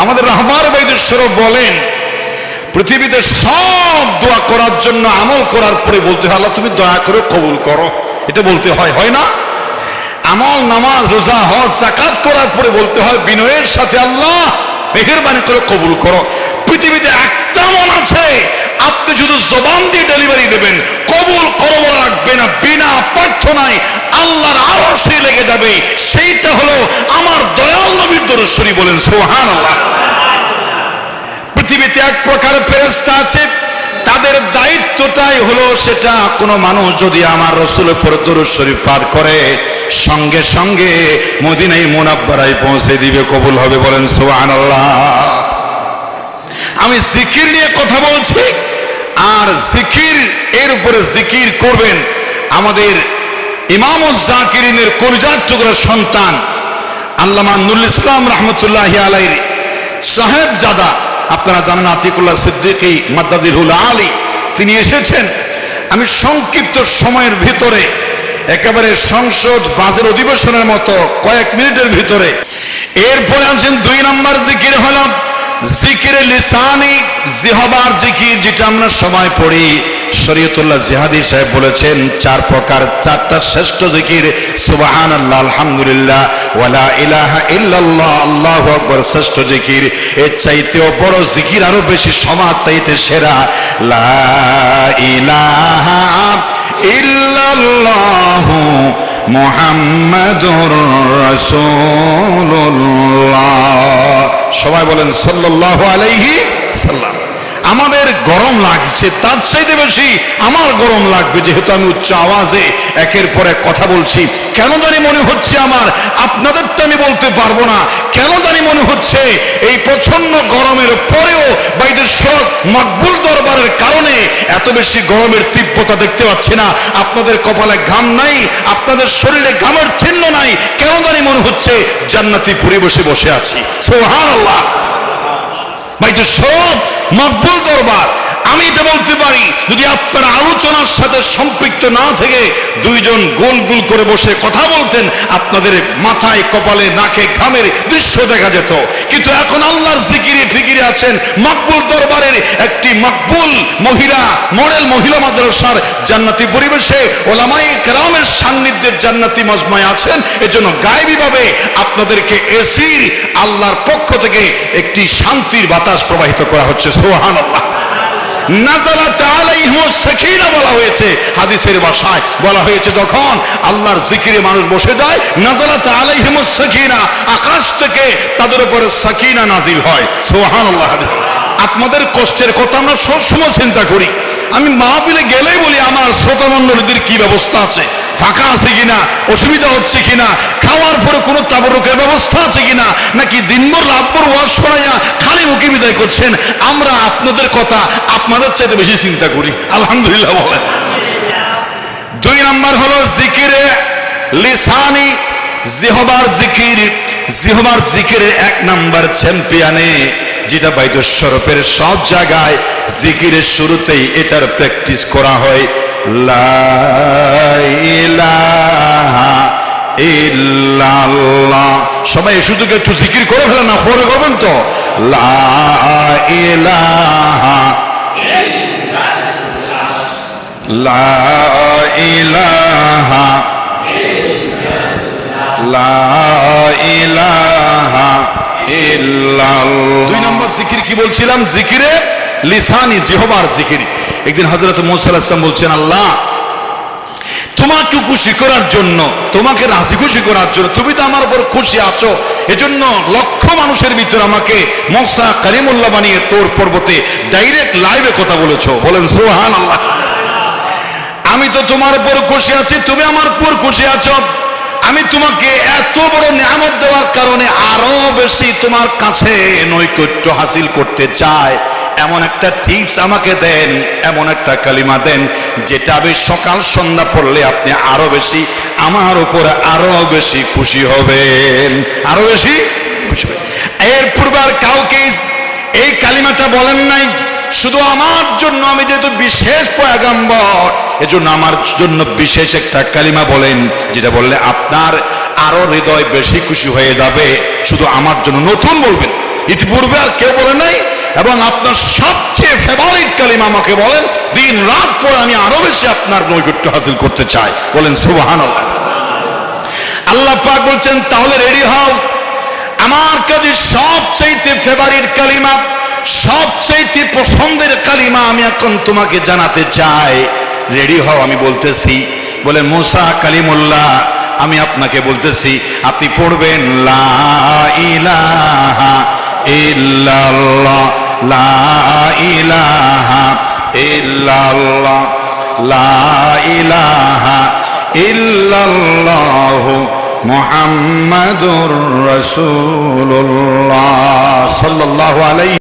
আমাদের রাহবার বাইদেশ্বর বলেন, পৃথিবীতে সব দোয়া করার জন্য আমল করার পরে বলতে হয় আল্লাহ তুমি দয়া করে কবুল করো, এটা বলতে হয়, হয় না? আমল, নামাজ, রোজা, হজ, যাকাত করার পরে বলতে হয় বিনয়ের সাথে আল্লাহ মেহেরবানি করে কবুল করো। পৃথিবীতে একটা মন আছে আপনি শুধু জবান দিয়ে ডেলিভারি দেবেন, কবুল করো বলা লাগবে না, বিনা প্রার্থনায় আল্লাহর আরশে লেগে যাবে, সেইটা হলো আমার দয়াল নবীর দরুদ শরীফ। বলেন সুবহানাল্লাহ। পৃথিবীতে এক প্রকার ফেরেশতা আছে, তাদের দায়িত্বটাই হলো সেটা কোনো মানুষ যদি আমার রাসূলের উপর দরুদ শরীফ পাঠ করে সঙ্গে সঙ্গে মদিনায় মুনাব্বারায় পৌঁছে দিবে, কবুল হবে। বলেন সুবহানাল্লাহ। আমি জিকির নিয়ে কথা বলছি, আর জিকির এর উপরে জিকির করবেন আমাদের ইমামুজ জাকিরিনের কলিজার টুকরা সন্তান আল্লামা নুরুল ইসলাম রাহমাতুল্লাহি আলাইহি সাহেবজাদা, আপনারা জানেন আতিকুল্লাহ সিদ্দিকী মাদ্দাজিহুল আলী, তিনি এসেছেন। আমি সংক্ষিপ্ত সময়ের ভিতরে একেবারে সংসদ বাজের অধিবেশনের মতো কয়েক মিনিটের ভিতরে, এরপরে আছেন 2 নম্বর জিকির হলো জিকিরে লিসানি, জিহবার জিকির, যেটা আমরা সময় পড়ি। শরীয়তুল্লাহ জিহাদি সাহেব বলেছেন 4 প্রকার, 4টা শ্রেষ্ঠ জিকির, সুবহানাল্লাহ, আলহামদুলিল্লাহ, ওয়ালা ইলাহা ইল্লাল্লাহ, আল্লাহু আকবার শ্রেষ্ঠ জিকির। এর চাইতেও বড় জিকির আরো বেশি, সমাজ তাইতে সেরা, লা ইলাহা ইল্লাল্লাহু মুহাম্মাদুর রাসূলুল্লাহ। সবাই বলেন সাল্লাল্লাহু আলাইহি সাল্লাম। আমাদের গরম লাগছে, তার চাইতে বেশি আমার গরম লাগবে, যেহেতু আমি উচ্চ আওয়াজে একের পর এক কথা বলছি। কেন জানি মনে হচ্ছে আমার, আপনাদেরটা আমি বলতে পারবো না, কেন জানি মনে হচ্ছে এই প্রচন্ড গরমের পরেও বাইদেশ্বর মকবুল দরবারের কারণে এত বেশি গরমের তীব্রতা দেখতে পাচ্ছি না। আপনাদের কপালে ঘাম নাই, আপনাদের শরীরে ঘামের চিহ্ন নাই, কেন জানি মনে হচ্ছে জান্নাতি পরিবেশে বসে আছি। সুবহানাল্লাহ। বাইদেশ্বর মকবুল দরবার। আমি এটা বলতে পারি, যদি আপনার আলোচনার সাথে সম্পৃক্ত না থেকে 2 জন গোল গোল করে বসে কথা বলতেন, আপনাদের মাথায় কপালে নাকে ঘামের দৃশ্য দেখা যেত। কিন্তু এখন আল্লাহর জিকিরে ফিকিরে আছেন মকবুল দরবারের একটি মকবুল মহিলা, মডেল মহিলা মাদ্রাসার জান্নাতি পরিবেশে ওলামায়ে কেরামের সান্নিধ্যের জান্নাতি মজমায় আছেন। এজন্য গায়েবীভাবে আপনাদেরকে এসির আল্লাহর পক্ষ থেকে একটি শান্তির বাতাস প্রবাহিত করা হচ্ছে। সুবহানাল্লাহ। নাযালাত আলাইহিমুস সাকিনা বলা হয়েছে, হাদিসের ভাষায় বলা হয়েছে যখন আল্লাহর জিকিরে মানুষ বসে যায়, নাযালাত আলাইহিমুস সাকিনা, আকাশ থেকে তাদের উপরে সাকিনা নাজিল হয়। সুবহানাল্লাহ। আপনাদের কষ্টের কথা আমরা সবসময় চিন্তা করি। আমি মাহফিলে গেলেই বলি আমার শ্রোতা মণ্ডলীদের কি ব্যবস্থা আছে, ফাঁকা আছে কিনা, অসুবিধা হচ্ছে কিনা, খাওয়ার পরে কোনো তাবরুকের ব্যবস্থা আছে কিনা, নাকি দিনভর রাতভর ওয়াজ শোনাইয়া খালি মুখে বিদায় করছেন। আমরা আপনাদের কথা আপনাদের চাইতে বেশি চিন্তা করি। আলহামদুলিল্লাহ বলেন। 2 নম্বর হলো জিকিরে লিসানি, জিহবার জিকির। জিহবার জিকিরের 1 নম্বর চ্যাম্পিয়নে, যেটা বাইদুস্বরূপের সব জায়গায় জিকিরের শুরুতেই এটার প্র্যাকটিস করা হয়। লা ইলাহা ইল্লাল্লাহ। সবাই শুধু একটু জিকির করে ফেলেন না, পরে করবেন তো। লা ইলাহা ইল্লাল্লাহ, লা ইলাহা ইল্লাল্লাহ, লা ইলাহা ইল্লাল্লাহ। 2 নম্বর জিকির কি বলছিলাম? জিকিরে লিসানি, জিহবার জিকির। একদিন হযরত মুসা আলাইহিস সালাম বলছেন, আল্লাহ তোমাকে খুশি করার জন্য, তোমাকে রাজি খুশি করার জন্য, তুমি তো আমার উপর খুশি আছো, এজন্য লক্ষ মানুষের ভিতরে আমাকে মুসা কালিমুল্লাহ বানিয়ে তোর পর্বতে ডাইরেক্ট লাইভে কথা বলেছো। বলেন সুবহানাল্লাহ। আমি তো তোমার উপর খুশি আছি, তুমি আমার উপর খুশি আছো। আমি তোমাকে এত বড় নিয়ামত দেওয়ার কারণে আরো বেশি তোমার কাছে নৈকট্য হাসিল করতে চাই। এমন একটা টিপস আমাকে দেন, এমন একটা কালিমা দেন যেটা আমি সকাল সন্ধ্যা পড়লে আপনি আরো বেশি আমার উপরে আরো বেশি খুশি হবেন, আরো বেশি খুশি হবেন। এর পূর্বে আর কাউকে এই কালিমাটা বলেন নাই, শুধু আমার জন্য, আমি যেহেতু বিশেষ পয়গম্বর এজন্য আমার জন্য বিশেষ একটা কালিমা বলেন, যেটা বললে আপনার আরো হৃদয় বেশি খুশি হয়ে যাবে। শুধু আমার জন্য নতুন বলবেন, ইতিপূর্বে আর কেউ বলে নাই, এবং আপনার সবচেয়ে ফেভারিট কালিমা আমাকে বলেন, দিন রাত পরে আমি আরো বেশি আপনার নৈকট্য হাসিল করতে চাই। বলেন সুবহানাল্লাহ। আল্লাহ পাক বলছেন তাহলে রেডি হও, আমার কাছে সবচেয়ে ফেভারিট কালিমা, সবচেয়ে পছন্দের কালিমা আমি এখন তোমাকে জানাতে চাই। রেডি হও, আমি বলতেছি। বলে মুসা কালিমুল্লাহ, আমি আপনাকে বলতেছি, আপনি পড়বেন লা ইলাহা ইল্লাল্লাহ, লা ইলাহা ইল্লাল্লাহ, লা ইলাহা ইল্লাল্লাহ মুহাম্মাদুর রাসূলুল্লাহ সাল্লাল্লাহু আলাইহি